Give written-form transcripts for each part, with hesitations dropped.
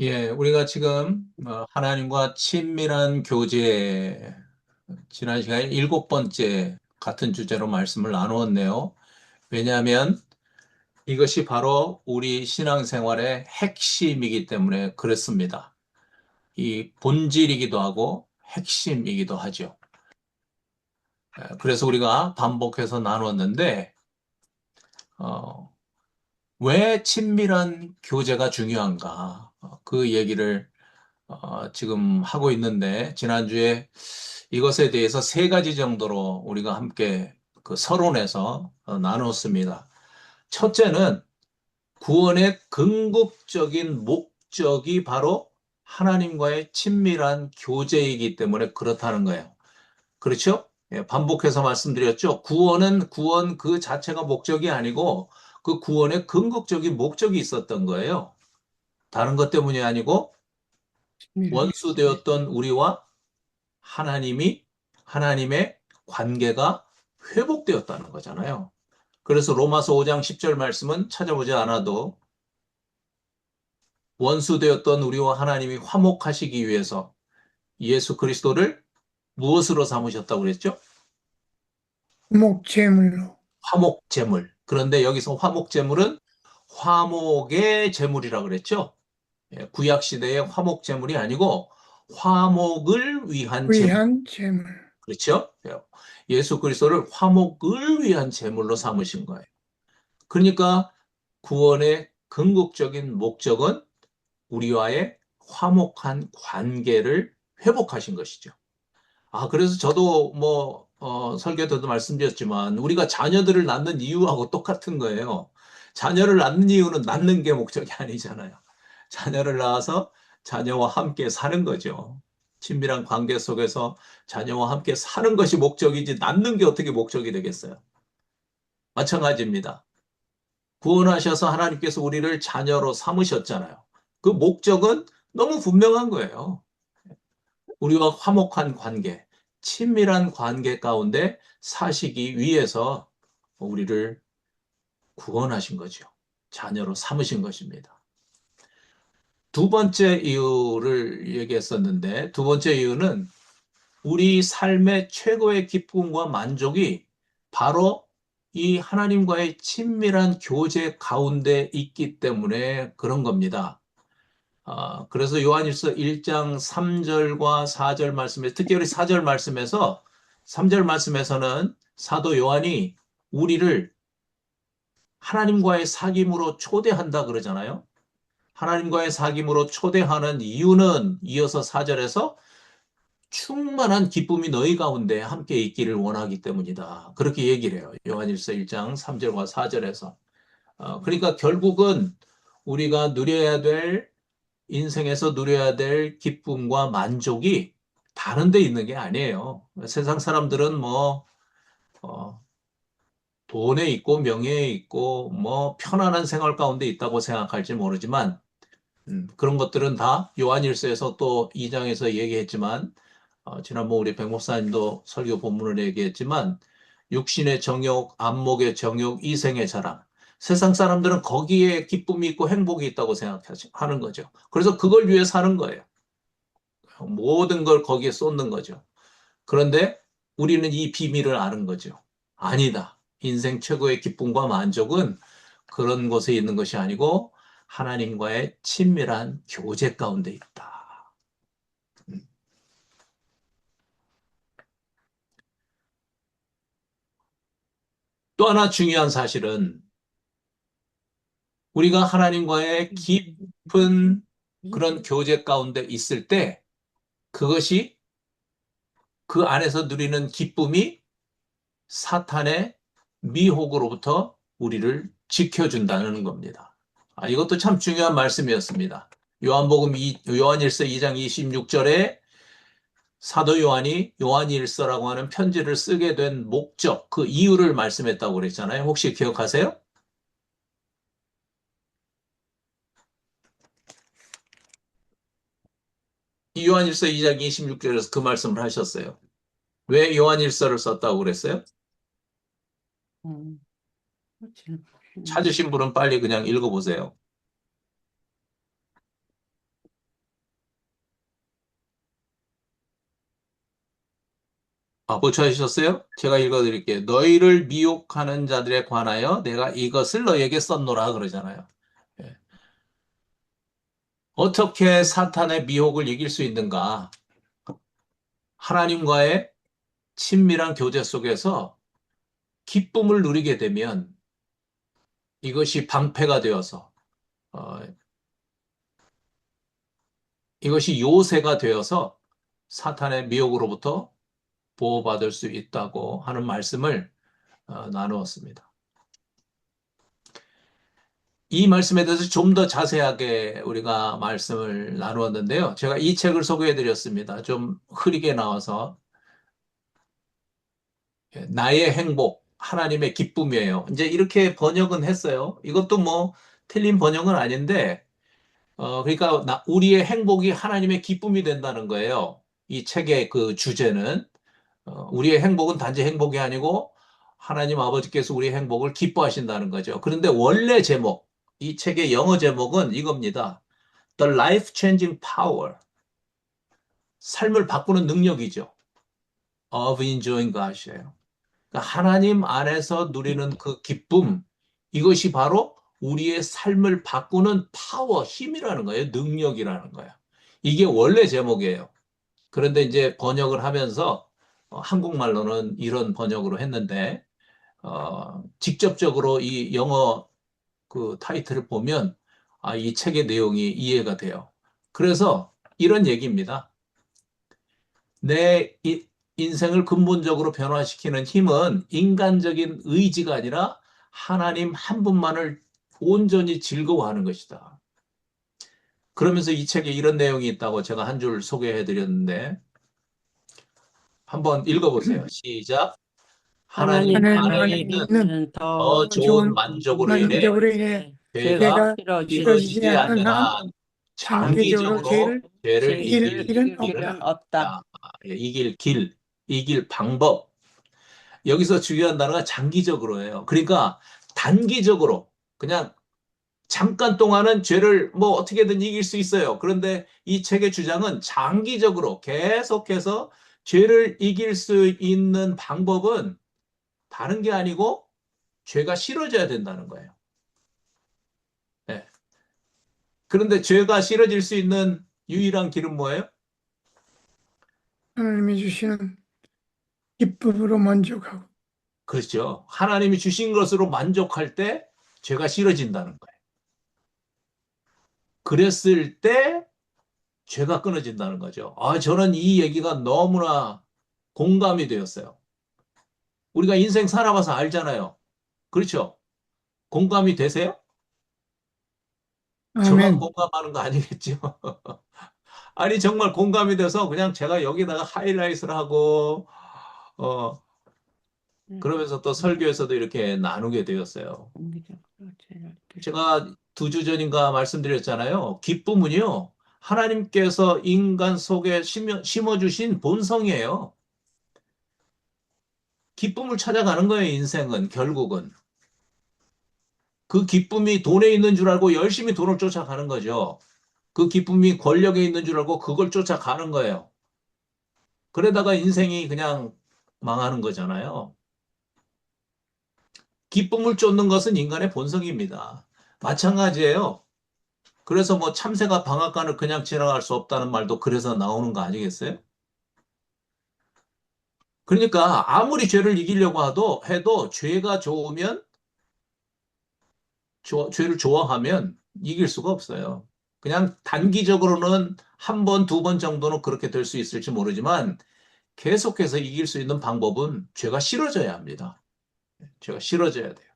예, 우리가 지금 하나님과 친밀한 교제, 지난 시간에 일곱 번째 같은 주제로 말씀을 나누었네요. 왜냐하면 이것이 바로 우리 신앙생활의 핵심이기 때문에 그렇습니다. 이 본질이기도 하고 핵심이기도 하죠. 그래서 우리가 반복해서 나누었는데, 어, 왜 친밀한 교제가 중요한가? 그 얘기를 지금 하고 있는데, 지난주에 이것에 대해서 세 가지 정도로 우리가 함께 그 서론에서 나눴습니다. 첫째는 구원의 궁극적인 목적이 바로 하나님과의 친밀한 교제이기 때문에 그렇다는 거예요. 그렇죠? 예, 반복해서 말씀드렸죠. 구원은 구원 그 자체가 목적이 아니고 그 구원의 궁극적인 목적이 있었던 거예요. 다른 것 때문이 아니고 친밀한 교제. 원수되었던 우리와 하나님이 하나님의 관계가 회복되었다는 거잖아요. 그래서 로마서 5장 10절 말씀은 찾아보지 않아도 원수되었던 우리와 하나님이 화목하시기 위해서 예수 그리스도를 무엇으로 삼으셨다고 그랬죠? 목재물로. 화목제물. 그런데 여기서 화목제물은 화목의 제물이라 그랬죠? 예, 구약 시대의 화목제물이 아니고 화목을 위한 제물. 위한 재물. 그렇죠? 예, 예수 그리스도를 화목을 위한 제물로 삼으신 거예요. 그러니까 구원의 궁극적인 목적은 우리와의 화목한 관계를 회복하신 것이죠. 그래서 저도 설교 때도 말씀드렸지만, 우리가 자녀들을 낳는 이유하고 똑같은 거예요. 자녀를 낳는 이유는 낳는 게 목적이 아니잖아요. 자녀를 낳아서 자녀와 함께 사는 거죠. 친밀한 관계 속에서 자녀와 함께 사는 것이 목적이지, 낳는 게 어떻게 목적이 되겠어요? 마찬가지입니다. 구원하셔서 하나님께서 우리를 자녀로 삼으셨잖아요. 그 목적은 너무 분명한 거예요. 우리와 화목한 관계, 친밀한 관계 가운데 사시기 위해서 우리를 구원하신 거죠. 자녀로 삼으신 것입니다. 두 번째 이유를 얘기했었는데, 두 번째 이유는 우리 삶의 최고의 기쁨과 만족이 바로 이 하나님과의 친밀한 교제 가운데 있기 때문에 그런 겁니다. 그래서 요한일서 1장 3절과 4절 말씀에, 특별히 4절 말씀에서, 3절 말씀에서는 사도 요한이 우리를 하나님과의 사귐으로 초대한다 그러잖아요. 하나님과의 사귐으로 초대하는 이유는 이어서 4절에서 충만한 기쁨이 너희 가운데 함께 있기를 원하기 때문이다. 그렇게 얘기를 해요. 요한일서 1장 3절과 4절에서. 그러니까 결국은 우리가 누려야 될 인생에서 누려야 될 기쁨과 만족이 다른 데 있는 게 아니에요. 세상 사람들은 어, 돈에 있고 명예에 있고 편안한 생활 가운데 있다고 생각할지 모르지만, 그런 것들은 다 요한일서에서 또 2장에서 얘기했지만, 지난번 우리 백 목사님도 설교 본문을 얘기했지만, 육신의 정욕, 안목의 정욕, 이생의 자랑. 세상 사람들은 거기에 기쁨이 있고 행복이 있다고 생각하는 거죠. 그래서 그걸 위해 사는 거예요. 모든 걸 거기에 쏟는 거죠. 그런데 우리는 이 비밀을 아는 거죠. 아니다. 인생 최고의 기쁨과 만족은 그런 곳에 있는 것이 아니고 하나님과의 친밀한 교제 가운데 있다. 음. 또 하나 중요한 사실은 우리가 하나님과의 깊은 그런 교제 가운데 있을 때 그것이 그 안에서 누리는 기쁨이 사탄의 미혹으로부터 우리를 지켜준다는 겁니다. 이것도 참 중요한 말씀이었습니다. 요한일서 2장 26절에 사도 요한이 요한일서라고 하는 편지를 쓰게 된 목적, 그 이유를 말씀했다고 그랬잖아요. 혹시 기억하세요? 이 요한일서 2장 26절에서 그 말씀을 하셨어요. 왜 요한일서를 썼다고 그랬어요? 음, 그렇지. 찾으신 분은 빨리 그냥 읽어보세요. 못 찾으셨어요? 제가 읽어드릴게요. 너희를 미혹하는 자들에 관하여 내가 이것을 너희에게 썼노라 그러잖아요. 예. 어떻게 사탄의 미혹을 이길 수 있는가? 하나님과의 친밀한 교제 속에서 기쁨을 누리게 되면 이것이 방패가 되어서, 어, 이것이 요새가 되어서 사탄의 미혹으로부터 보호받을 수 있다고 하는 말씀을 나누었습니다. 이 말씀에 대해서 좀 더 자세하게 우리가 말씀을 나누었는데요. 제가 이 책을 소개해 드렸습니다. 좀 흐리게 나와서 나의 행복, 하나님의 기쁨이에요. 이제 이렇게 번역은 했어요. 이것도 뭐 틀린 번역은 아닌데, 그러니까 우리의 행복이 하나님의 기쁨이 된다는 거예요. 이 책의 그 주제는 우리의 행복은 단지 행복이 아니고 하나님 아버지께서 우리의 행복을 기뻐하신다는 거죠. 그런데 원래 제목, 이 책의 영어 제목은 이겁니다. The life-changing power. 삶을 바꾸는 능력이죠. Of enjoying God이에요. 그러니까 하나님 안에서 누리는 그 기쁨, 이것이 바로 우리의 삶을 바꾸는 파워, 힘이라는 거예요. 능력이라는 거예요. 이게 원래 제목이에요. 그런데 이제 번역을 하면서 한국말로는 이런 번역으로 했는데, 직접적으로 이 영어 그 타이틀을 보면 이 책의 내용이 이해가 돼요. 그래서 이런 얘기입니다. 내 인생을 근본적으로 변화시키는 힘은 인간적인 의지가 아니라 하나님 한 분만을 온전히 즐거워하는 것이다. 그러면서 이 책에 이런 내용이 있다고 제가 한 줄 소개해 드렸는데 한번 읽어보세요. 시작. 하나님 하나님 안에 안에 있는 있는 더 더 좋은 좋은 만족으로 인해 만족으로 인해 죄가 죄가 싫어지지 싫어지지 않는 않는 한 한 장기적으로 장기적으로 죄를 죄를 이길 이길 길은 길은 없다. 없다. 이길 길, 이길 방법. 여기서 중요한 단어가 장기적으로예요. 그러니까 단기적으로 그냥 잠깐 동안은 죄를 뭐 어떻게든 이길 수 있어요. 그런데 이 책의 주장은 장기적으로 계속해서 죄를 이길 수 있는 방법은 다른 게 아니고 죄가 싫어져야 된다는 거예요. 네. 그런데 죄가 싫어질 수 있는 유일한 길은 뭐예요? 하나님이 주시는 기쁨으로 만족하고 그렇죠. 하나님이 주신 것으로 만족할 때 죄가 싫어진다는 거예요. 그랬을 때 죄가 끊어진다는 거죠. 저는 이 얘기가 너무나 공감이 되었어요. 우리가 인생 살아봐서 알잖아요. 그렇죠? 공감이 되세요? 저만 아멘. 공감하는 거 아니겠죠? 아니, 정말 공감이 돼서 그냥 제가 여기다가 하이라이트를 하고, 어, 그러면서 또 설교에서도 이렇게 나누게 되었어요. 제가 2주 전인가 말씀드렸잖아요. 기쁨은요, 하나님께서 인간 속에 심어주신 본성이에요. 기쁨을 찾아가는 거예요, 인생은, 결국은. 그 기쁨이 돈에 있는 줄 알고 열심히 돈을 쫓아가는 거죠. 그 기쁨이 권력에 있는 줄 알고 그걸 쫓아가는 거예요. 그러다가 인생이 그냥 망하는 거잖아요. 기쁨을 쫓는 것은 인간의 본성입니다. 마찬가지예요. 그래서 뭐 참새가 방앗간을 그냥 지나갈 수 없다는 말도 그래서 나오는 거 아니겠어요? 그러니까 아무리 죄를 이기려고 해도 죄가 좋으면 죄를 좋아하면 이길 수가 없어요. 그냥 단기적으로는 한 번, 두 번 정도는 그렇게 될 수 있을지 모르지만 계속해서 이길 수 있는 방법은 죄가 싫어져야 합니다. 죄가 싫어져야 돼요.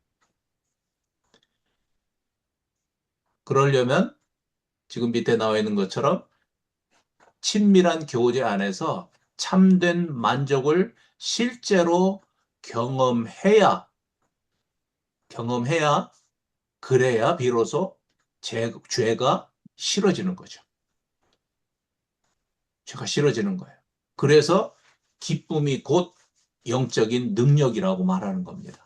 그러려면 지금 밑에 나와 있는 것처럼 친밀한 교제 안에서 참된 만족을 실제로 경험해야, 경험해야, 그래야 비로소 죄가 싫어지는 거죠. 죄가 싫어지는 거예요. 그래서 기쁨이 곧 영적인 능력이라고 말하는 겁니다.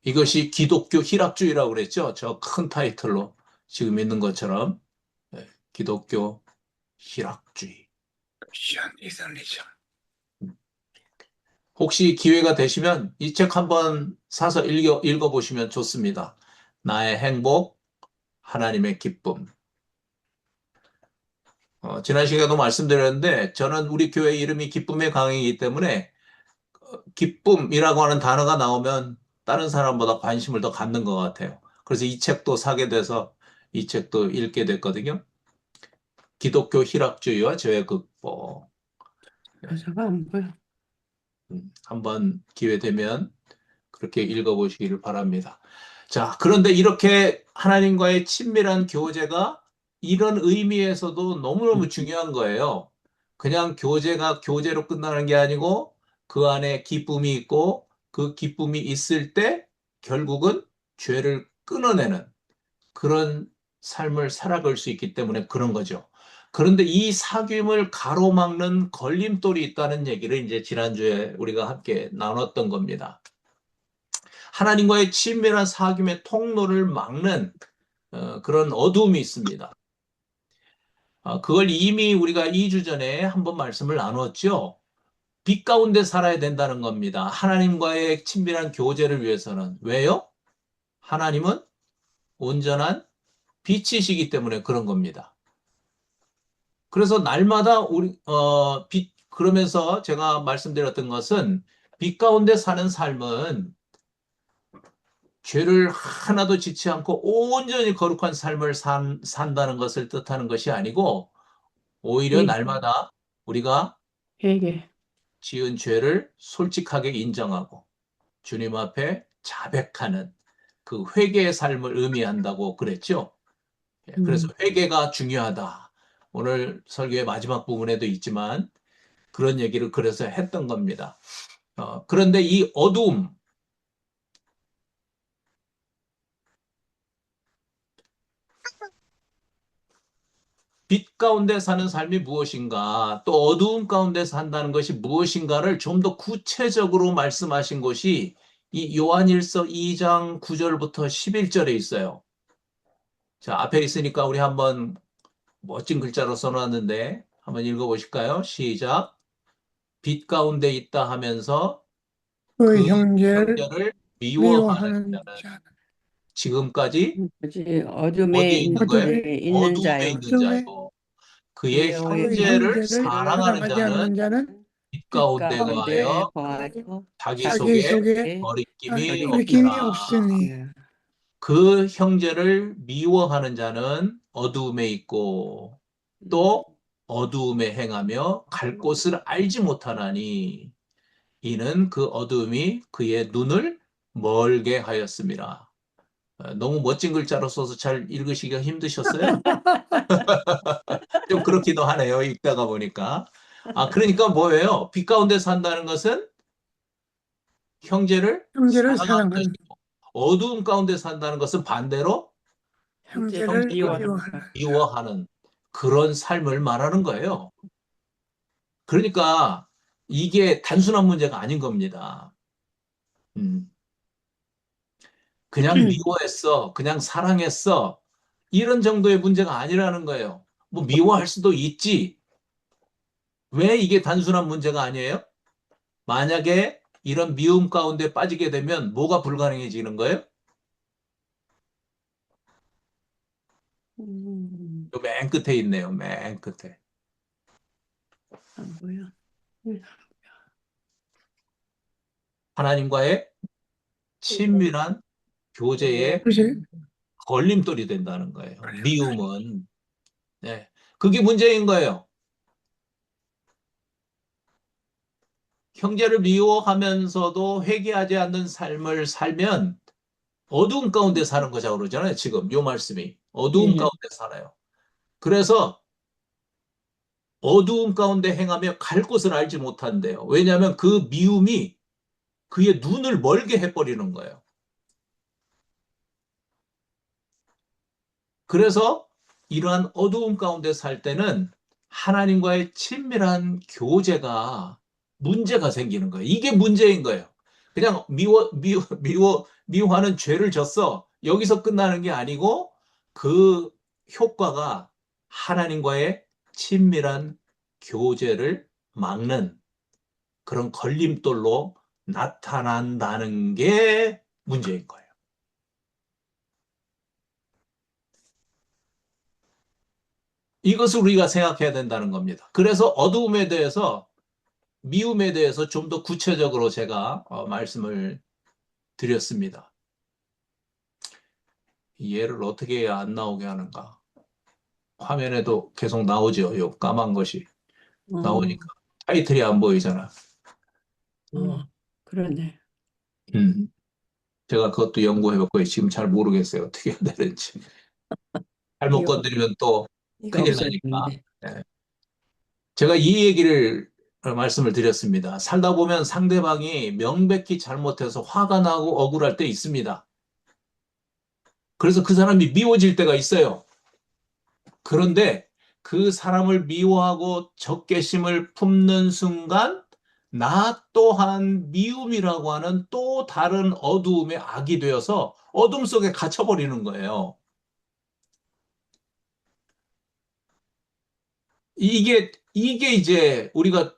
이것이 기독교 희락주의라고 그랬죠. 저 큰 타이틀로 지금 있는 것처럼 기독교 희락주의. 이선리죠. 혹시 기회가 되시면 이 책 한번 사서 읽어보시면 좋습니다. 나의 행복, 하나님의 기쁨. 지난 시간에도 말씀드렸는데 저는 우리 교회 이름이 기쁨의 강이기 때문에 기쁨이라고 하는 단어가 나오면 다른 사람보다 관심을 더 갖는 것 같아요. 그래서 이 책도 사게 돼서 이 책도 읽게 됐거든요. 기독교 희락주의와 죄의 극복. 저자가 안 보여. 한번 기회 되면 그렇게 읽어보시기를 바랍니다. 자, 그런데 이렇게 하나님과의 친밀한 교제가 이런 의미에서도 너무너무 중요한 거예요. 그냥 교제가 교제로 끝나는 게 아니고 그 안에 기쁨이 있고 그 기쁨이 있을 때 결국은 죄를 끊어내는 그런 삶을 살아갈 수 있기 때문에 그런 거죠. 그런데 이 사귐을 가로막는 걸림돌이 있다는 얘기를 이제 지난주에 우리가 함께 나눴던 겁니다. 하나님과의 친밀한 사귐의 통로를 막는 그런 어두움이 있습니다. 그걸 이미 우리가 2주 전에 한번 말씀을 나눴죠. 빛 가운데 살아야 된다는 겁니다. 하나님과의 친밀한 교제를 위해서는. 왜요? 하나님은 온전한 빛이시기 때문에 그런 겁니다. 그래서 날마다 그러면서 제가 말씀드렸던 것은 빛 가운데 사는 삶은 죄를 하나도 짓지 않고 온전히 거룩한 삶을 산다는 것을 뜻하는 것이 아니고 오히려 예. 날마다 우리가 회개. 지은 죄를 솔직하게 인정하고 주님 앞에 자백하는 그 회개의 삶을 의미한다고 그랬죠. 그래서 회개가 중요하다. 오늘 설교의 마지막 부분에도 있지만 그런 얘기를 그래서 했던 겁니다. 그런데 이 어두움, 빛 가운데 사는 삶이 무엇인가, 또 어두움 가운데 산다는 것이 무엇인가를 좀 더 구체적으로 말씀하신 것이 이 요한일서 2장 9절부터 11절에 있어요. 자, 앞에 있으니까 우리 한번 멋진 글자로 써놨는데 한번 읽어보실까요? 시작. 빛 가운데 있다 하면서 그 그 형제를 형제를 미워하는 미워하는 자는 자는 지금까지 그지 어둠에 어디에 있는 거예요? 있는 어두움에 자요. 있는 어둠에 자요. 그의 그 형제를 형제를 사랑하는 사랑하지 자는 않는 자는 빛 빛 가운데 가운데 거하여 거하여 자기 자기 속에 속에 거리낌이 거리낌이 없더라. 없으니 예. 그 형제를 미워하는 자는 어두움에 있고 또 어두움에 행하며 갈 곳을 알지 못하나니 이는 그 어두움이 그의 눈을 멀게 하였습니다. 너무 멋진 글자로 써서 잘 읽으시기가 힘드셨어요? 좀 그렇기도 하네요. 읽다가 보니까. 그러니까 뭐예요? 빛 가운데 산다는 것은 형제를 형제를 사랑하는 사랑하는 것이고, 어두움 가운데 산다는 것은 반대로 형제를 형제를 형제를 미워하는 미워하는 미워하는 그런 삶을 말하는 거예요. 그러니까 이게 단순한 문제가 아닌 겁니다. 음, 그냥 미워했어, 그냥 사랑했어, 이런 정도의 문제가 아니라는 거예요. 뭐 미워할 수도 있지. 왜 이게 단순한 문제가 아니에요? 만약에 이런 미움 가운데 빠지게 되면 뭐가 불가능해지는 거예요? 요맨 끝에 있네요. 맨 끝에. 안 보여. 하나님과의 친밀한 교제에 것이 걸림돌이 된다는 거예요. 미움은. 네. 그게 문제인 거예요. 형제를 미워하면서도 회개하지 않는 삶을 살면 어두움 가운데 사는 거자고 그러잖아요. 지금 요 말씀이. 어두움 예. 가운데 살아요. 그래서 어두움 가운데 행하며 갈 곳을 알지 못한대요. 왜냐하면 그 미움이 그의 눈을 멀게 해버리는 거예요. 그래서 이러한 어두움 가운데 살 때는 하나님과의 친밀한 교제가 문제가 생기는 거예요. 이게 문제인 거예요. 그냥 미워하는 죄를 졌어. 여기서 끝나는 게 아니고 그 효과가 하나님과의 친밀한 교제를 막는 그런 걸림돌로 나타난다는 게 문제인 거예요. 이것을 우리가 생각해야 된다는 겁니다. 그래서 어두움에 대해서, 미움에 대해서 좀 더 구체적으로 제가 말씀을 드렸습니다. 얘를 어떻게 해야 안 나오게 하는가? 화면에도 계속 나오죠. 요 까만 것이 나오니까 타이틀이 안 보이잖아. 그러네. 음. 제가 그것도 연구해봤고요. 지금 잘 모르겠어요. 어떻게 해야 되는지. 잘못 이거 건드리면 또 이거 큰일 나니까. 없어졌는데. 네. 제가 이 얘기를 말씀을 드렸습니다. 살다 보면 상대방이 명백히 잘못해서 화가 나고 억울할 때 있습니다. 그래서 그 사람이 미워질 때가 있어요. 그런데 그 사람을 미워하고 적개심을 품는 순간 나 또한 미움이라고 하는 또 다른 어두움의 악이 되어서 어둠 속에 갇혀버리는 거예요. 이게 이제 우리가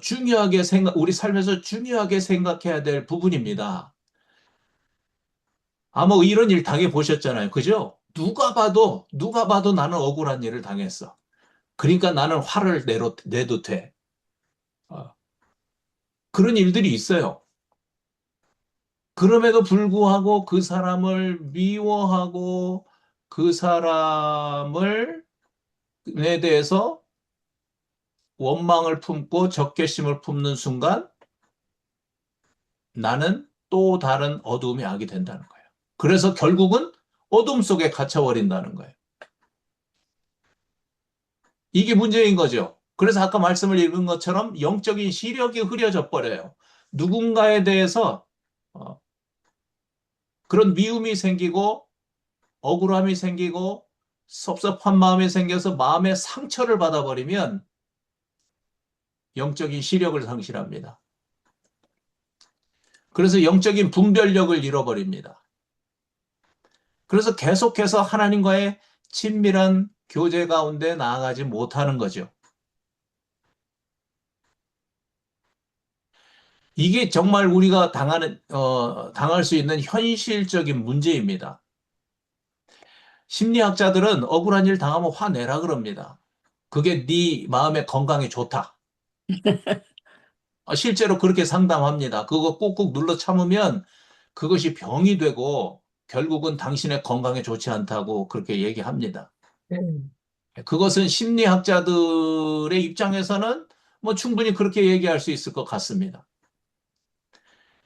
중요하게 우리 삶에서 중요하게 생각해야 될 부분입니다. 아마 이런 일 당해보셨잖아요. 그죠? 누가 봐도 나는 억울한 일을 당했어. 그러니까 나는 화를 내도 돼. 어, 그런 일들이 있어요. 그럼에도 불구하고 그 사람을 미워하고 그 사람을, 에 대해서 원망을 품고 적개심을 품는 순간 나는 또 다른 어두움의 악이 된다는 거예요. 그래서 결국은 어둠 속에 갇혀버린다는 거예요. 이게 문제인 거죠. 그래서 아까 말씀을 읽은 것처럼 영적인 시력이 흐려져 버려요. 누군가에 대해서 어, 그런 미움이 생기고 억울함이 생기고 섭섭한 마음이 생겨서 마음의 상처를 받아버리면 영적인 시력을 상실합니다. 그래서 영적인 분별력을 잃어버립니다. 그래서 계속해서 하나님과의 친밀한 교제 가운데 나아가지 못하는 거죠. 이게 정말 우리가 당할 수 있는 현실적인 문제입니다. 심리학자들은 억울한 일 당하면 화내라 그럽니다. 그게 네 마음의 건강에 좋다. 실제로 그렇게 상담합니다. 그거 꾹꾹 눌러 참으면 그것이 병이 되고 결국은 당신의 건강에 좋지 않다고 그렇게 얘기합니다. 그것은 심리학자들의 입장에서는 뭐 충분히 그렇게 얘기할 수 있을 것 같습니다.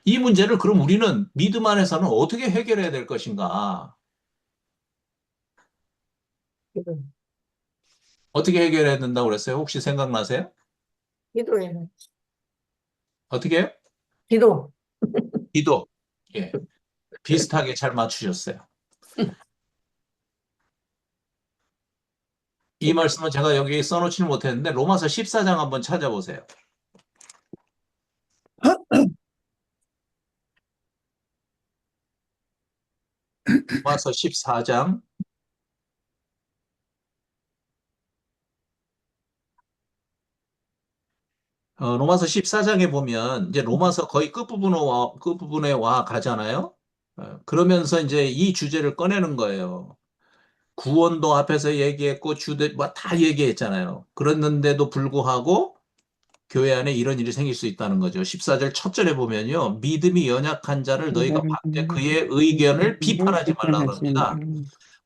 이 문제를 그럼 우리는 믿음 안에서는 어떻게 해결해야 될 것인가? 기도, 어떻게 해결해야 된다고 그랬어요? 혹시 생각나세요? 기도예요. 어떻게 해요? 기도. 기도. 예. 비슷하게 잘 맞추셨어요. 이 말씀은 제가 여기 써놓지는 못했는데 로마서 14장 한번 찾아보세요. 로마서 14장. 로마서 14장에 보면 이제 로마서 거의 끝부분에 와 가잖아요. 그러면서 이제 이 주제를 꺼내는 거예요. 구원도 앞에서 얘기했고 주대 뭐다 얘기했잖아요. 그랬는데도 불구하고 교회 안에 이런 일이 생길 수 있다는 거죠. 14절 첫 절에 보면요. 믿음이 연약한 자를 너희가 봤을 때 그의 의견을 비판하지 말라 그럽니다.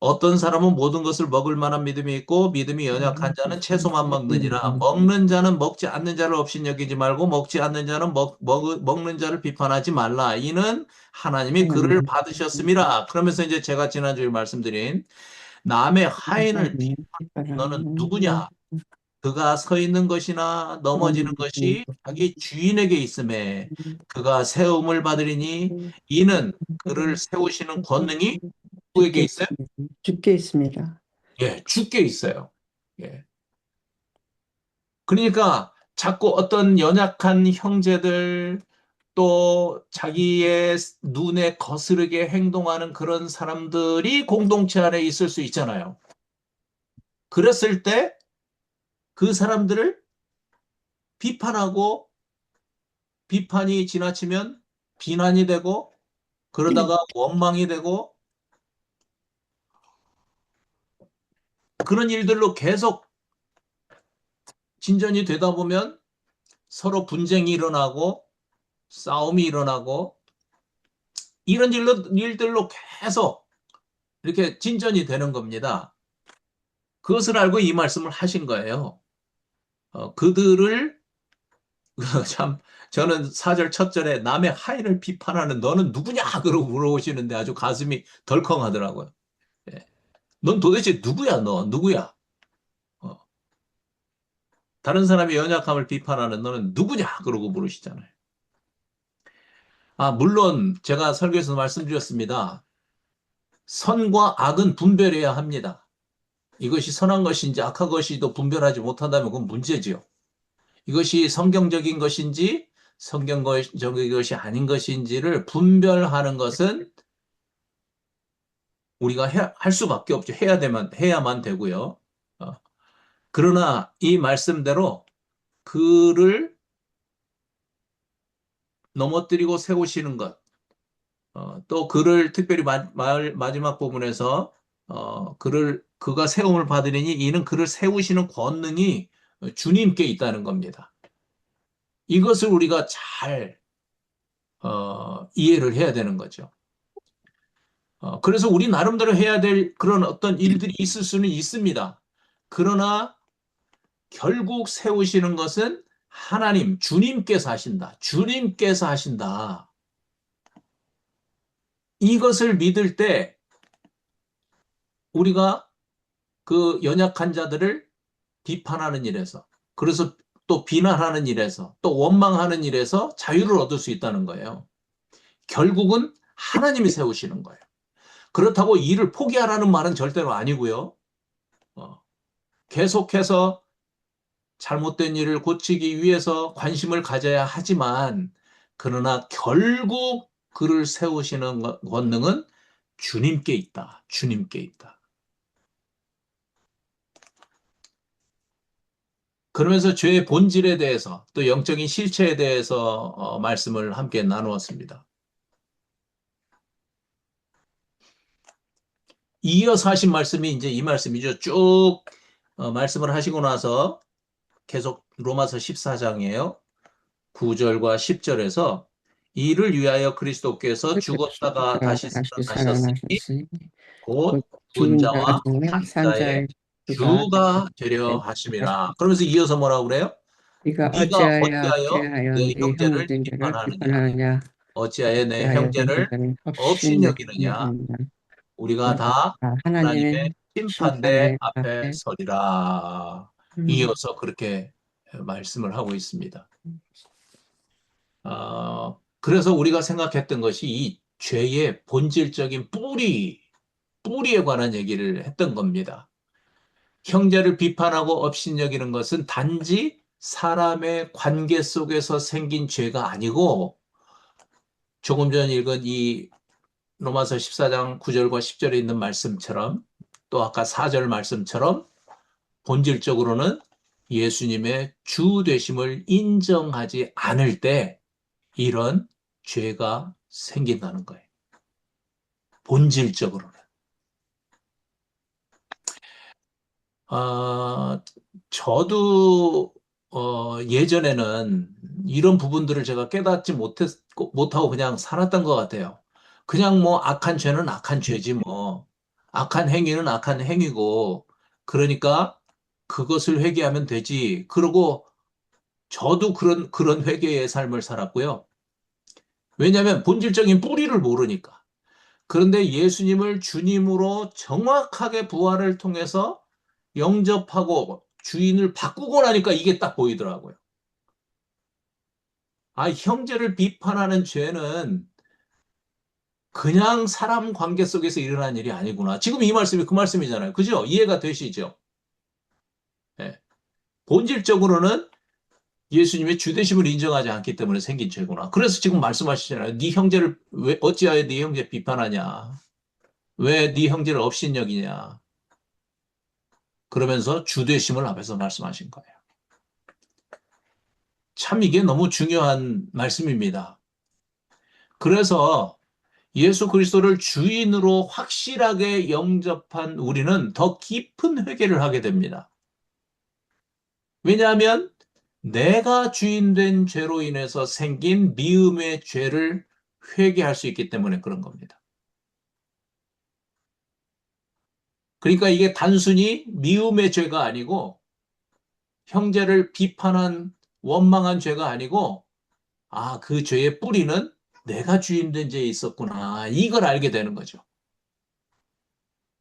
어떤 사람은 모든 것을 먹을 만한 믿음이 있고 믿음이 연약한 자는 채소만 먹느니라. 먹는 자는 먹지 않는 자를 없인 여기지 말고 먹지 않는 자는 먹는 자를 비판하지 말라. 이는 하나님이 그를 받으셨음이라. 그러면서 이제 제가 지난주에 말씀드린 남의 하인을 비판하는 너는 누구냐? 그가 서 있는 것이나 넘어지는 것이 자기 주인에게 있음에 그가 세움을 받으리니 이는 그를 세우시는 권능이 누구에게 죽게 있어요? 있습니다. 죽게 있습니다. 예, 주께 있어요. 예. 그러니까 자꾸 어떤 연약한 형제들 또 자기의 눈에 거스르게 행동하는 그런 사람들이 공동체 안에 있을 수 있잖아요. 그랬을 때 그 사람들을 비판하고 비판이 지나치면 비난이 되고 그러다가 원망이 되고 그런 일들로 계속 진전이 되다 보면 서로 분쟁이 일어나고 싸움이 일어나고 이런 일들로 계속 이렇게 진전이 되는 겁니다. 그것을 알고 이 말씀을 하신 거예요. 그들을 참 저는 4절 첫 절에 남의 하인을 비판하는 너는 누구냐? 그러고 물어보시는데 아주 가슴이 덜컹하더라고요. 예. 넌 도대체 누구야? 너 누구야? 어. 다른 사람의 연약함을 비판하는 너는 누구냐? 그러고 물으시잖아요. 물론 제가 설교에서 말씀드렸습니다. 선과 악은 분별해야 합니다. 이것이 선한 것인지 악한 것이도 분별하지 못한다면 그건 문제지요. 이것이 성경적인 것인지 성경적인 것이 아닌 것인지를 분별하는 것은 우리가 할 수밖에 없죠. 해야만 되고요. 그러나 이 말씀대로 그를 넘어뜨리고 세우시는 것, 또 그를 특별히 마지막 부분에서 그가 세움을 받으리니 이는 그를 세우시는 권능이 주님께 있다는 겁니다. 이것을 우리가 잘 이해를 해야 되는 거죠. 그래서 우리 나름대로 해야 될 그런 어떤 일들이 있을 수는 있습니다. 그러나 결국 세우시는 것은 하나님, 주님께서 하신다. 주님께서 하신다. 이것을 믿을 때 우리가 그 연약한 자들을 비판하는 일에서, 그래서 또 비난하는 일에서, 또 원망하는 일에서 자유를 얻을 수 있다는 거예요. 결국은 하나님이 세우시는 거예요. 그렇다고 일을 포기하라는 말은 절대로 아니고요. 계속해서 잘못된 일을 고치기 위해서 관심을 가져야 하지만, 그러나 결국 그를 세우시는 권능은 주님께 있다. 주님께 있다. 그러면서 죄의 본질에 대해서 또 영적인 실체에 대해서 말씀을 함께 나누었습니다. 이어서 하신 말씀이 이제 이 말씀이죠. 쭉 말씀을 하시고 나서 계속 로마서 14장이에요. 9절과 10절에서 이를 위하여 그리스도께서 죽었다가 다시 살아나셨으니 살아나셨으니 곧 곧 죽은 죽은 자 자와 중에 산 산 자의 자의 주가 주가 되려 하심이라. 그러면서 이어서 뭐라고 그래요? 네가 네가 어찌하여 어찌하여 내 네 형제를 형제를 비판하느냐? 비판하느냐 어찌하여 내 어찌하여 내 형제를 형제를 없인 업신여기느냐 여기느냐? 우리가 우리가 다 다 하나님의 하나님의 심판대 심판대 앞에 앞에 서리라. 음, 이어서 그렇게 말씀을 하고 있습니다. 그래서 우리가 생각했던 것이 이 죄의 본질적인 뿌리에 관한 얘기를 했던 겁니다. 형제를 비판하고 업신여기는 것은 단지 사람의 관계 속에서 생긴 죄가 아니고 조금 전 읽은 이 로마서 14장 9절과 10절에 있는 말씀처럼 또 아까 4절 말씀처럼 본질적으로는 예수님의 주 되심을 인정하지 않을 때 이런 죄가 생긴다는 거예요. 본질적으로는. 아, 저도 예전에는 이런 부분들을 제가 깨닫지 못하고 그냥 살았던 것 같아요. 그냥 뭐 악한 죄는 악한 죄지 뭐. 악한 행위는 악한 행위고. 그러니까 그것을 회개하면 되지. 그러고 저도 그런 회개의 삶을 살았고요. 왜냐하면 본질적인 뿌리를 모르니까. 그런데 예수님을 주님으로 정확하게 부활을 통해서 영접하고 주인을 바꾸고 나니까 이게 딱 보이더라고요. 형제를 비판하는 죄는 그냥 사람 관계 속에서 일어난 일이 아니구나. 지금 이 말씀이 그 말씀이잖아요. 그죠? 이해가 되시죠? 네. 본질적으로는 예수님의 주되심을 인정하지 않기 때문에 생긴 죄구나. 그래서 지금 말씀하시잖아요. 네 형제를 어찌하여 네 형제 비판하냐? 왜 네 형제를 업신여기냐? 그러면서 주되심을 앞에서 말씀하신 거예요. 참 이게 너무 중요한 말씀입니다. 그래서 예수 그리스도를 주인으로 확실하게 영접한 우리는 더 깊은 회개를 하게 됩니다. 왜냐하면 내가 주인된 죄로 인해서 생긴 미움의 죄를 회개할 수 있기 때문에 그런 겁니다. 그러니까 이게 단순히 미움의 죄가 아니고 형제를 비판한 원망한 죄가 아니고 아, 그 죄의 뿌리는 내가 주인된 죄에 있었구나. 이걸 알게 되는 거죠.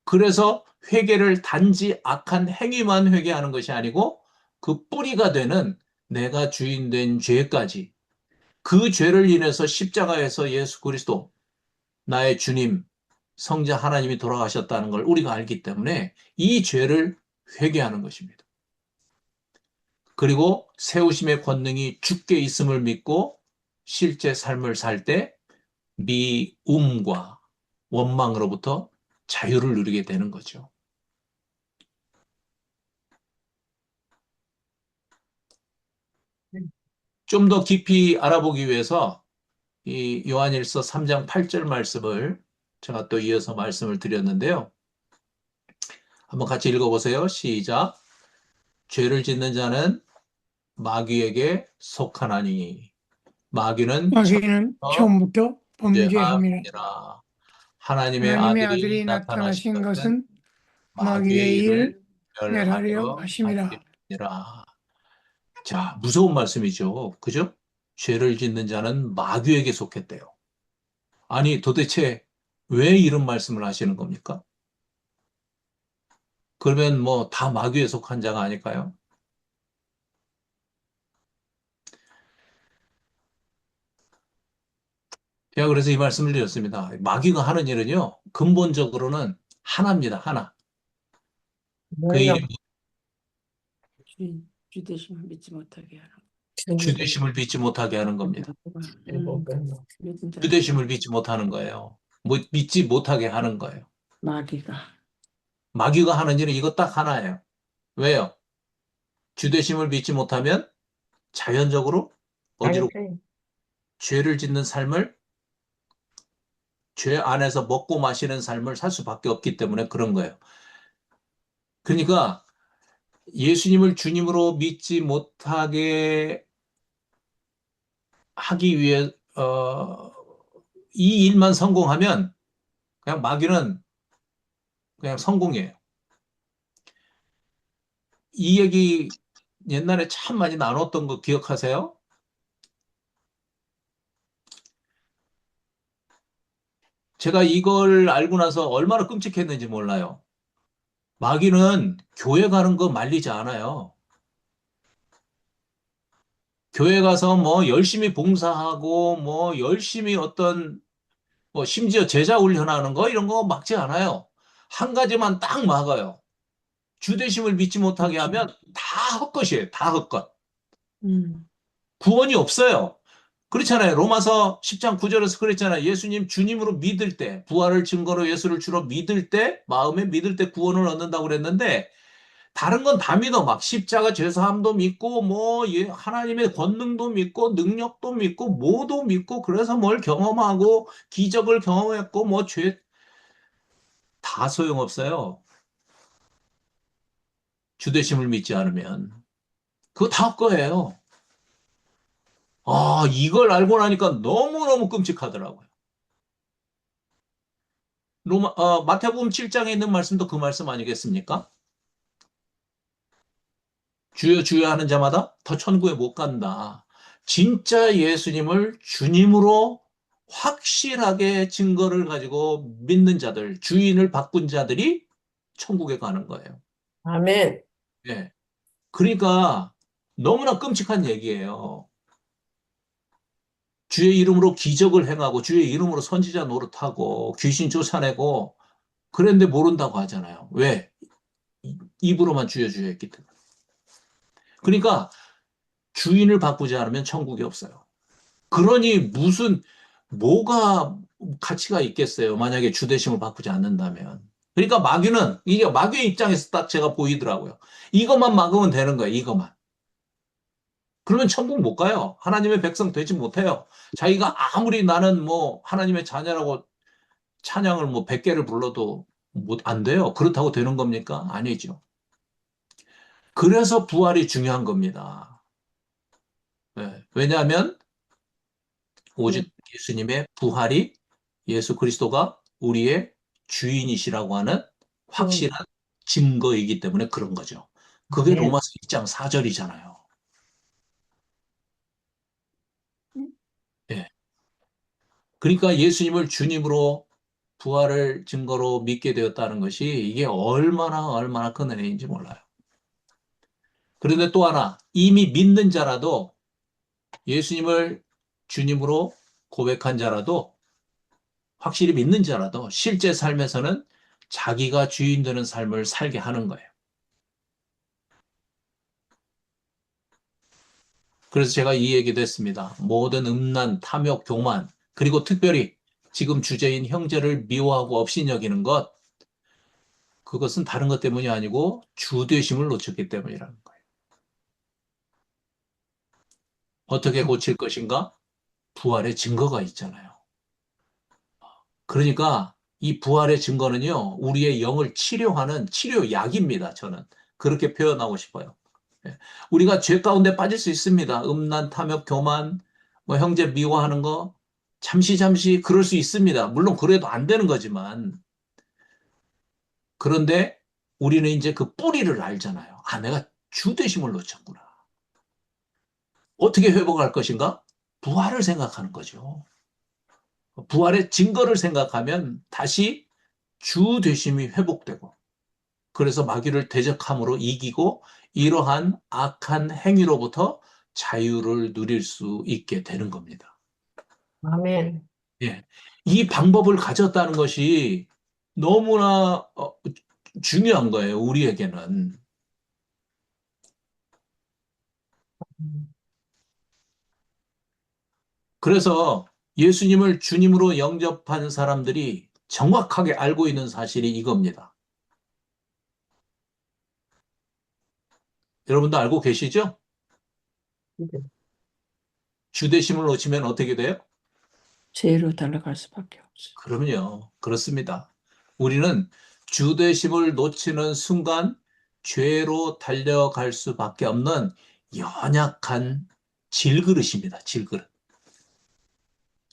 그래서 회개를 단지 악한 행위만 회개하는 것이 아니고 그 뿌리가 되는 내가 주인된 죄까지 그 죄를 인해서 십자가에서 예수 그리스도 나의 주님 성자 하나님이 돌아가셨다는 걸 우리가 알기 때문에 이 죄를 회개하는 것입니다. 그리고 세우심의 권능이 주께 있음을 믿고 실제 삶을 살 때 미움과 원망으로부터 자유를 누리게 되는 거죠. 좀 더 깊이 알아보기 위해서 이 요한일서 3장 8절 말씀을 제가 또 이어서 말씀을 드렸는데요. 한번 같이 읽어보세요. 시작. 죄를 짓는 자는 마귀에게 속하나니 마귀는 마귀는 처음부터 범죄함이라. 죄함이라. 하나님의 하나님의 아들이 아들이 나타나신 나타나신 것은 것은 마귀의 마귀의 일을 일을 멸하려 멸하려 하심이라. 하심이라. 자, 무서운 말씀이죠. 그죠? 죄를 짓는 자는 마귀에게 속했대요. 아니, 도대체 왜 이런 말씀을 하시는 겁니까? 그러면 뭐 다 마귀에 속한 자가 아닐까요? 제가 그래서 이 말씀을 드렸습니다. 마귀가 하는 일은요, 근본적으로는 하나입니다. 하나. 그 뭐예요? 이름이 주되심을 믿지 못하게 하는 주되심을 믿지 못하게 하는 겁니다. 믿은 자 주되심을 믿지 못하는 거예요. 뭐 믿지 못하게 하는 거예요. 마귀가 마귀가 하는 일은 이거 딱 하나예요. 왜요? 주되심을 믿지 못하면 자연적으로 어디로 알겠어요. 죄를 짓는 삶을 죄 안에서 먹고 마시는 삶을 살 수밖에 없기 때문에 그런 거예요. 그러니까 예수님을 주님으로 믿지 못하게 하기 위해 이 일만 성공하면 그냥 마귀는 그냥 성공이에요. 이 얘기 옛날에 참 많이 나눴던 거 기억하세요? 제가 이걸 알고 나서 얼마나 끔찍했는지 몰라요. 마귀는 교회 가는 거 말리지 않아요. 교회 가서 뭐 열심히 봉사하고 뭐 열심히 어떤 뭐 심지어 제자 훈련하는 거 이런 거 막지 않아요. 한 가지만 딱 막아요. 주되심을 믿지 못하게 하면 다 헛것이에요. 다 헛것. 구원이 없어요. 그렇잖아요. 로마서 10장 9절에서 그랬잖아요. 예수님 주님으로 믿을 때, 부활을 증거로 예수를 주로 믿을 때, 마음에 믿을 때 구원을 얻는다고 그랬는데, 다른 건 다 믿어. 막 십자가 죄사함도 믿고, 뭐, 하나님의 권능도 믿고, 능력도 믿고, 뭐도 믿고, 그래서 뭘 경험하고, 기적을 경험했고, 뭐, 다 소용없어요. 주되심을 믿지 않으면. 그거 다 거예요. 아, 이걸 알고 나니까 너무너무 끔찍하더라고요. 마태복음 7장에 있는 말씀도 그 말씀 아니겠습니까? 주여 주여 하는 자마다 더 천국에 못 간다. 진짜 예수님을 주님으로 확실하게 증거를 가지고 믿는 자들, 주인을 바꾼 자들이 천국에 가는 거예요. 아멘. 예. 그러니까 너무나 끔찍한 얘기예요. 주의 이름으로 기적을 행하고 주의 이름으로 선지자 노릇하고 귀신 쫓아내고 그랬는데 모른다고 하잖아요. 왜? 입으로만 주여 주여 했기 때문에. 그러니까 주인을 바꾸지 않으면 천국이 없어요. 그러니 뭐가 가치가 있겠어요. 만약에 주대심을 바꾸지 않는다면. 그러니까 마귀는, 이게 마귀의 입장에서 딱 제가 보이더라고요. 이것만 막으면 되는 거예요, 이것만. 그러면 천국 못 가요. 하나님의 백성 되지 못해요. 자기가 아무리 나는 뭐 하나님의 자녀라고 찬양을 뭐 100개를 불러도 안 돼요. 그렇다고 되는 겁니까? 아니죠. 그래서 부활이 중요한 겁니다. 네. 왜냐하면 오직 예수님의 부활이 예수 그리스도가 우리의 주인이시라고 하는 확실한 증거이기 때문에 그런 거죠. 그게 네. 로마서 1장 4절이잖아요. 예. 그러니까 예수님을 주님으로 부활을 증거로 믿게 되었다는 것이 이게 얼마나 큰 은혜인지 몰라요. 그런데 또 하나, 이미 믿는 자라도 예수님을 주님으로 고백한 자라도 확실히 믿는 자라도 실제 삶에서는 자기가 주인 되는 삶을 살게 하는 거예요. 그래서 제가 이 얘기도 했습니다. 모든 음란, 탐욕, 교만, 그리고 특별히 지금 주제인 형제를 미워하고 업신여기는 것, 그것은 다른 것 때문이 아니고 주되심을 놓쳤기 때문이라는 거예요. 어떻게 고칠 것인가? 부활의 증거가 있잖아요. 그러니까 이 부활의 증거는요, 우리의 영을 치료하는 치료약입니다. 저는 그렇게 표현하고 싶어요. 예. 우리가 죄 가운데 빠질 수 있습니다. 음란, 탐욕, 교만, 뭐 형제 미워하는 거 잠시 그럴 수 있습니다. 물론 그래도 안 되는 거지만 그런데 우리는 이제 그 뿌리를 알잖아요. 아, 내가 주되심을 놓쳤구나. 어떻게 회복할 것인가? 부활을 생각하는 거죠. 부활의 증거를 생각하면 다시 주 되심이 회복되고 그래서 마귀를 대적함으로 이기고 이러한 악한 행위로부터 자유를 누릴 수 있게 되는 겁니다. 아멘. 예. 이 방법을 가졌다는 것이 너무나 중요한 거예요, 우리에게는. 그래서 예수님을 주님으로 영접한 사람들이 정확하게 알고 있는 사실이 이겁니다. 여러분도 알고 계시죠? 주되심을 놓치면 어떻게 돼요? 죄로 달려갈 수밖에 없어. 그럼요. 그렇습니다. 우리는 주되심을 놓치는 순간 죄로 달려갈 수밖에 없는 연약한 질그릇입니다. 질그릇.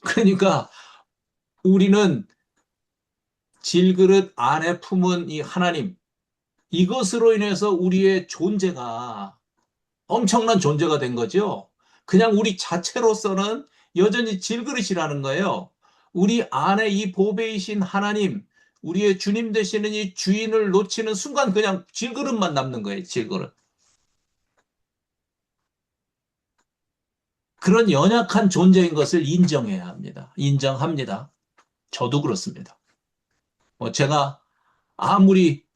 그러니까 우리는 질그릇 안에 품은 이 하나님, 이것으로 인해서 우리의 존재가 엄청난 존재가 된 거죠. 그냥 우리 자체로서는 여전히 질그릇이라는 거예요. 우리 안에 이 보배이신 하나님, 우리의 주님 되시는 이 주인을 놓치는 순간 그냥 질그릇만 남는 거예요, 질그릇. 그런 연약한 존재인 것을 인정해야 합니다. 인정합니다. 저도 그렇습니다. 제가 아무리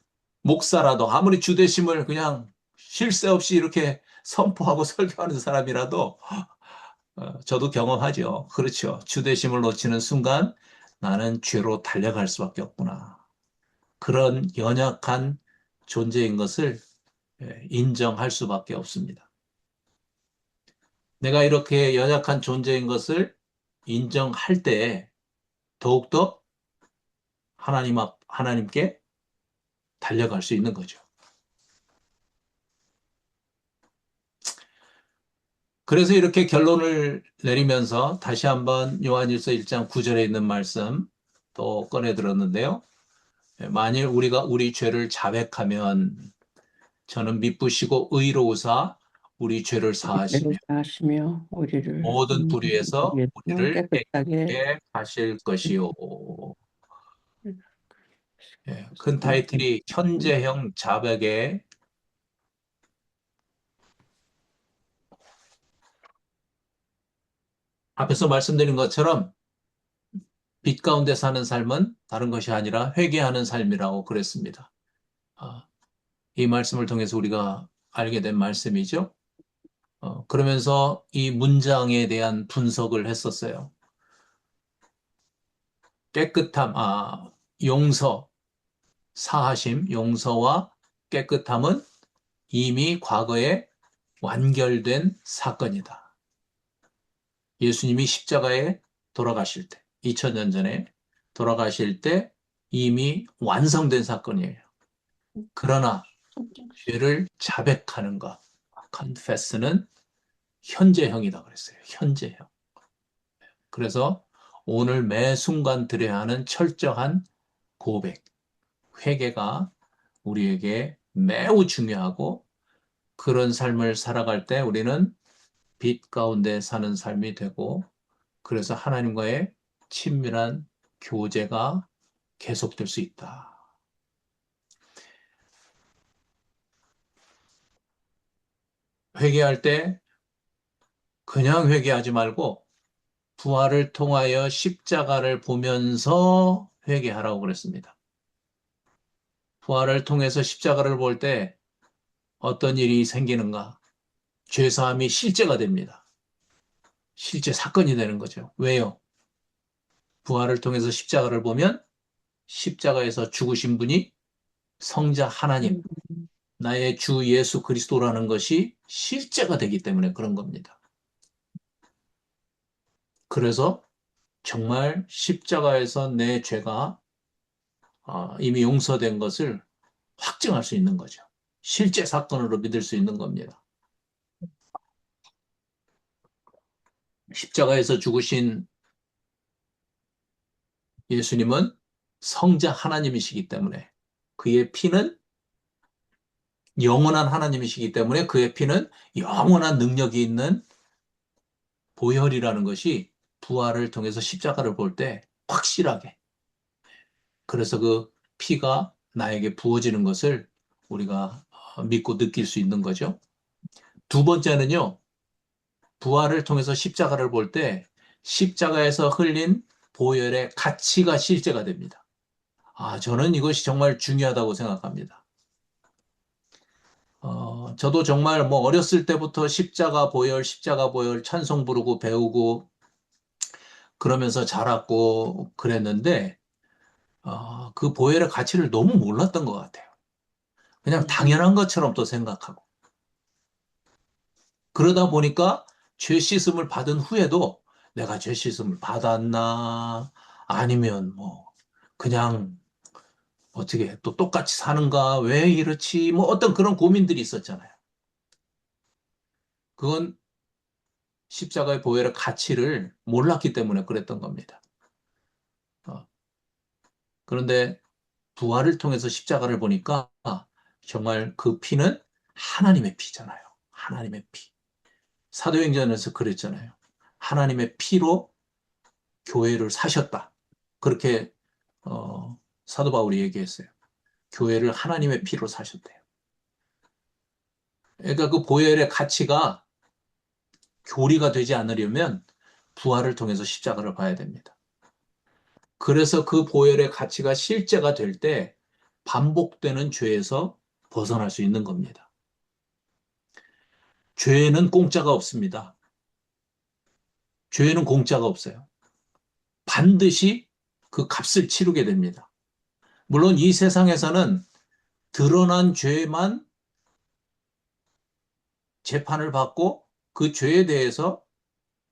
목사라도, 아무리 주되심을 그냥 쉴 새 없이 이렇게 선포하고 설교하는 사람이라도 저도 경험하죠. 그렇죠. 주되심을 놓치는 순간 나는 죄로 달려갈 수밖에 없구나. 그런 연약한 존재인 것을 인정할 수밖에 없습니다. 내가 이렇게 연약한 존재인 것을 인정할 때 더욱더 하나님께 달려갈 수 있는 거죠. 그래서 이렇게 결론을 내리면서 다시 한번 요한일서 1장 9절에 있는 말씀 또 꺼내 들었는데요. 만일 우리가 우리 죄를 자백하면 저는 미쁘시고 의로우사 우리 죄를 사하시며 죄를 사하시며 우리를 모든 불의에서 우리를 깨끗하게 깨끗게 하실 것이요. 큰 타이틀이 현재형 자백의 앞에서 말씀드린 것처럼 빛 가운데 사는 삶은 다른 것이 아니라 회개하는 삶이라고 그랬습니다. 이 말씀을 통해서 우리가 알게 된 말씀이죠. 그러면서 이 문장에 대한 분석을 했었어요. 깨끗함, 용서, 사하심, 용서와 깨끗함은 이미 과거에 완결된 사건이다. 예수님이 십자가에 돌아가실 때, 2000년 전에 돌아가실 때 이미 완성된 사건이에요. 그러나 죄를 자백하는 것, confess는 현재형이다 그랬어요. 현재형. 그래서 오늘 매 순간 드려야 하는 철저한 고백, 회개가 우리에게 매우 중요하고 그런 삶을 살아갈 때 우리는 빛 가운데 사는 삶이 되고 그래서 하나님과의 친밀한 교제가 계속될 수 있다. 회개할 때 그냥 회개하지 말고 부활을 통하여 십자가를 보면서 회개하라고 그랬습니다. 부활을 통해서 십자가를 볼 때 어떤 일이 생기는가? 죄사함이 실제가 됩니다. 실제 사건이 되는 거죠. 왜요? 부활을 통해서 십자가를 보면 십자가에서 죽으신 분이 성자 하나님, 나의 주 예수 그리스도라는 것이 실제가 되기 때문에 그런 겁니다. 그래서 정말 십자가에서 내 죄가 이미 용서된 것을 확증할 수 있는 거죠. 실제 사건으로 믿을 수 있는 겁니다. 십자가에서 죽으신 예수님은 성자 하나님이시기 때문에 그의 피는 영원한 하나님이시기 때문에 그의 피는 영원한 능력이 있는 보혈이라는 것이 부활을 통해서 십자가를 볼 때 확실하게 그래서 그 피가 나에게 부어지는 것을 우리가 믿고 느낄 수 있는 거죠. 두 번째는요, 부활을 통해서 십자가를 볼 때 십자가에서 흘린 보혈의 가치가 실제가 됩니다. 저는 이것이 정말 중요하다고 생각합니다. 저도 정말 뭐 어렸을 때부터 십자가 보혈 찬송 부르고 배우고 그러면서 자랐고 그랬는데, 그 보혈의 가치를 너무 몰랐던 것 같아요. 그냥 당연한 것처럼 또 생각하고. 그러다 보니까 죄 씻음을 받은 후에도 내가 죄 씻음을 받았나, 아니면 뭐, 그냥 어떻게 또 똑같이 사는가, 왜 이렇지, 뭐 어떤 그런 고민들이 있었잖아요. 그건 십자가의 보혈의 가치를 몰랐기 때문에 그랬던 겁니다. 어, 그런데 부활을 통해서 십자가를 보니까 정말 그 피는 하나님의 피잖아요. 하나님의 피. 사도행전에서 그랬잖아요. 하나님의 피로 교회를 사셨다. 그렇게 사도 바울이 얘기했어요. 교회를 하나님의 피로 사셨대요. 그러니까 그 보혈의 가치가 교리가 되지 않으려면 부활을 통해서 십자가를 봐야 됩니다. 그래서 그 보혈의 가치가 실제가 될 때 반복되는 죄에서 벗어날 수 있는 겁니다. 죄에는 공짜가 없습니다. 죄에는 공짜가 없어요. 반드시 그 값을 치르게 됩니다. 물론 이 세상에서는 드러난 죄만 재판을 받고 그 죄에 대해서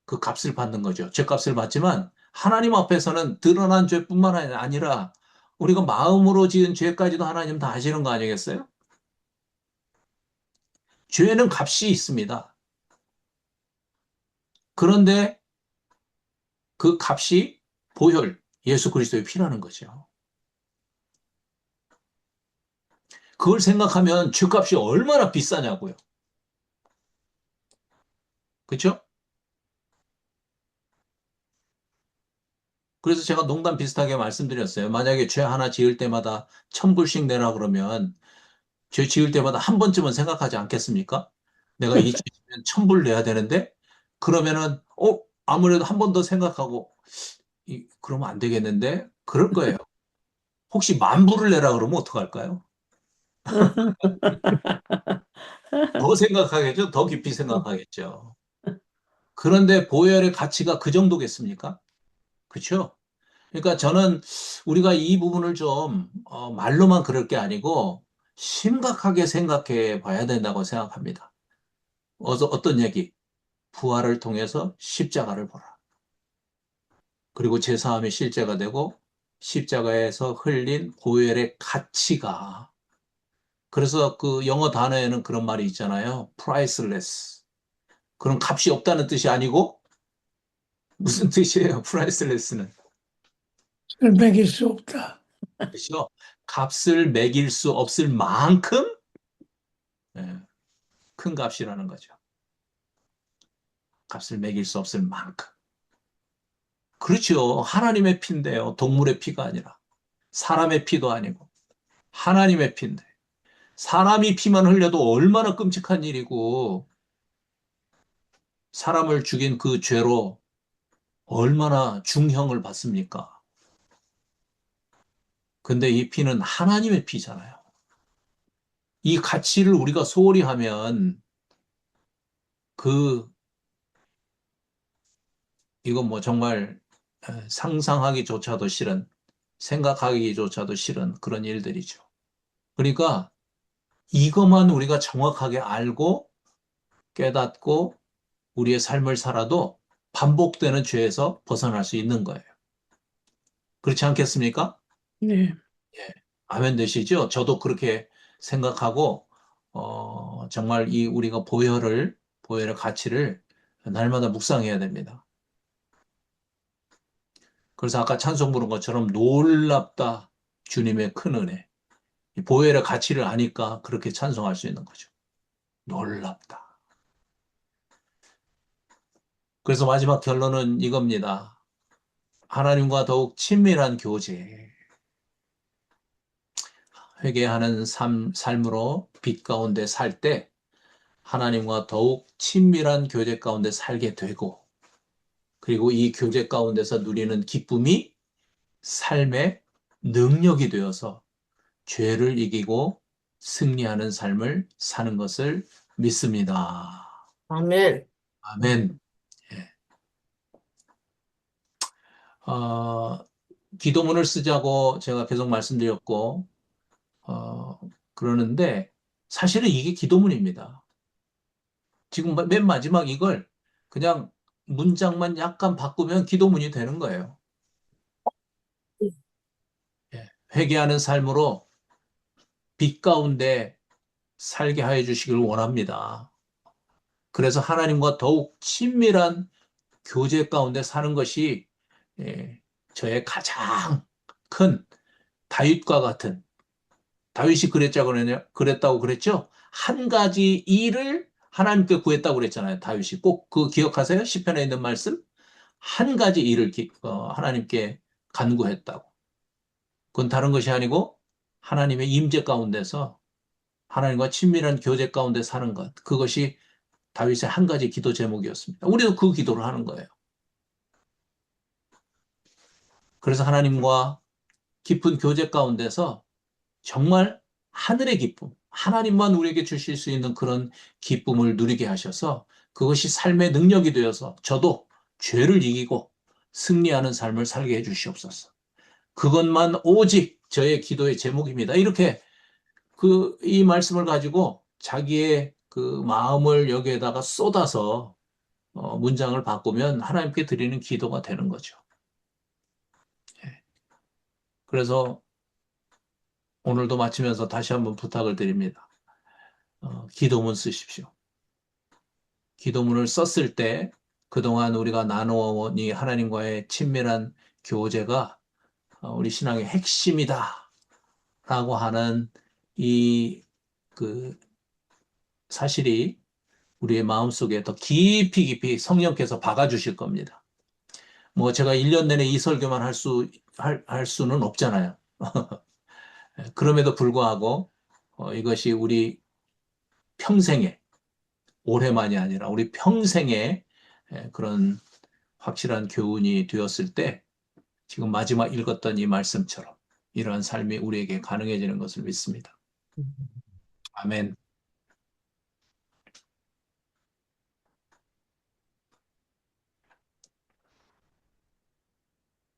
그 값을 받는 거죠. 죄값을 받지만 하나님 앞에서는 드러난 죄뿐만 아니라 우리가 마음으로 지은 죄까지도 하나님 다 아시는 거 아니겠어요? 죄는 값이 있습니다. 그런데 그 값이 보혈, 예수 그리스도의 피라는 거죠. 그걸 생각하면 죄값이 얼마나 비싸냐고요. 그렇죠? 그래서 제가 농담 비슷하게 말씀드렸어요. 만약에 죄 하나 지을 때마다 1,000불씩 내라 그러면 죄 지을 때마다 한 번쯤은 생각하지 않겠습니까? 내가 이 죄 지면 1,000불 내야 되는데 그러면은 아무래도 한 번 더 생각하고 그러면 안 되겠는데 그럴 거예요. 혹시 10,000불을 내라 그러면 어떡할까요? 더 생각하겠죠? 더 깊이 생각하겠죠. 그런데 보혈의 가치가 그 정도겠습니까? 그렇죠? 그러니까 저는 우리가 이 부분을 좀 말로만 그럴 게 아니고 심각하게 생각해 봐야 된다고 생각합니다. 어떤 얘기? 부활을 통해서 십자가를 보라. 그리고 제사함이 실제가 되고 십자가에서 흘린 보혈의 가치가 그래서 그 영어 단어에는 그런 말이 있잖아요. priceless. 그런 값이 없다는 뜻이 아니고 무슨 뜻이에요? priceless는. 을 매길 수 없다. 그렇죠? 값을 매길 수 없을 만큼 예, 큰 값이라는 거죠. 값을 매길 수 없을 만큼. 그렇죠. 하나님의 피인데요. 동물의 피가 아니라. 사람의 피도 아니고. 하나님의 피인데. 사람이 피만 흘려도 얼마나 끔찍한 일이고, 사람을 죽인 그 죄로 얼마나 중형을 받습니까? 근데 이 피는 하나님의 피잖아요. 이 가치를 우리가 소홀히 하면 그, 이건 뭐 정말 상상하기조차도 싫은, 생각하기조차도 싫은 그런 일들이죠. 그러니까 이것만 우리가 정확하게 알고 깨닫고 우리의 삶을 살아도 반복되는 죄에서 벗어날 수 있는 거예요. 그렇지 않겠습니까? 네. 예. 아멘 되시죠? 저도 그렇게 생각하고, 정말 이 우리가 보혈의 가치를 날마다 묵상해야 됩니다. 그래서 아까 찬송 부른 것처럼 놀랍다 주님의 큰 은혜. 이 보혈의 가치를 아니까 그렇게 찬송할 수 있는 거죠. 놀랍다. 그래서 마지막 결론은 이겁니다. 하나님과 더욱 친밀한 교제. 회개하는 삶으로 빛 가운데 살 때 하나님과 더욱 친밀한 교제 가운데 살게 되고, 그리고 이 교제 가운데서 누리는 기쁨이 삶의 능력이 되어서 죄를 이기고 승리하는 삶을 사는 것을 믿습니다. 아멘. 아멘. 예. 어, 기도문을 쓰자고 제가 계속 말씀드렸고, 그러는데 사실은 이게 기도문입니다. 지금 맨 마지막 이걸 그냥 문장만 약간 바꾸면 기도문이 되는 거예요. 예. 회개하는 삶으로 빛 가운데 살게 하여 주시길 원합니다. 그래서 하나님과 더욱 친밀한 교제 가운데 사는 것이 예, 저의 가장 큰 다윗과 같은 다윗이 그랬다고 그랬죠? 한 가지 일을 하나님께 구했다고 그랬잖아요. 다윗이 꼭 그 기억하세요? 시편에 있는 말씀? 한 가지 일을 하나님께 간구했다고. 그건 다른 것이 아니고 하나님의 임재 가운데서 하나님과 친밀한 교제 가운데 사는 것. 그것이 다윗의 한 가지 기도 제목이었습니다. 우리도 그 기도를 하는 거예요. 그래서 하나님과 깊은 교제 가운데서 정말 하늘의 기쁨, 하나님만 우리에게 주실 수 있는 그런 기쁨을 누리게 하셔서 그것이 삶의 능력이 되어서 저도 죄를 이기고 승리하는 삶을 살게 해 주시옵소서. 그것만 오직 저의 기도의 제목입니다. 이렇게 이 말씀을 가지고 자기의 그 마음을 여기에다가 쏟아서 문장을 바꾸면 하나님께 드리는 기도가 되는 거죠. 예. 그래서 오늘도 마치면서 다시 한번 부탁을 드립니다. 기도문 쓰십시오. 기도문을 썼을 때 그동안 우리가 나누어온 이 하나님과의 친밀한 교제가 우리 신앙의 핵심이다 라고 하는 이 그 사실이 우리의 마음속에 더 깊이 성령께서 박아주실 겁니다. 뭐 제가 1년 내내 이 설교만 할 수는 없잖아요. 그럼에도 불구하고 이것이 우리 평생에 올해만이 아니라 우리 평생에 그런 확실한 교훈이 되었을 때 지금 마지막 읽었던 이 말씀처럼 이러한 삶이 우리에게 가능해지는 것을 믿습니다. 아멘.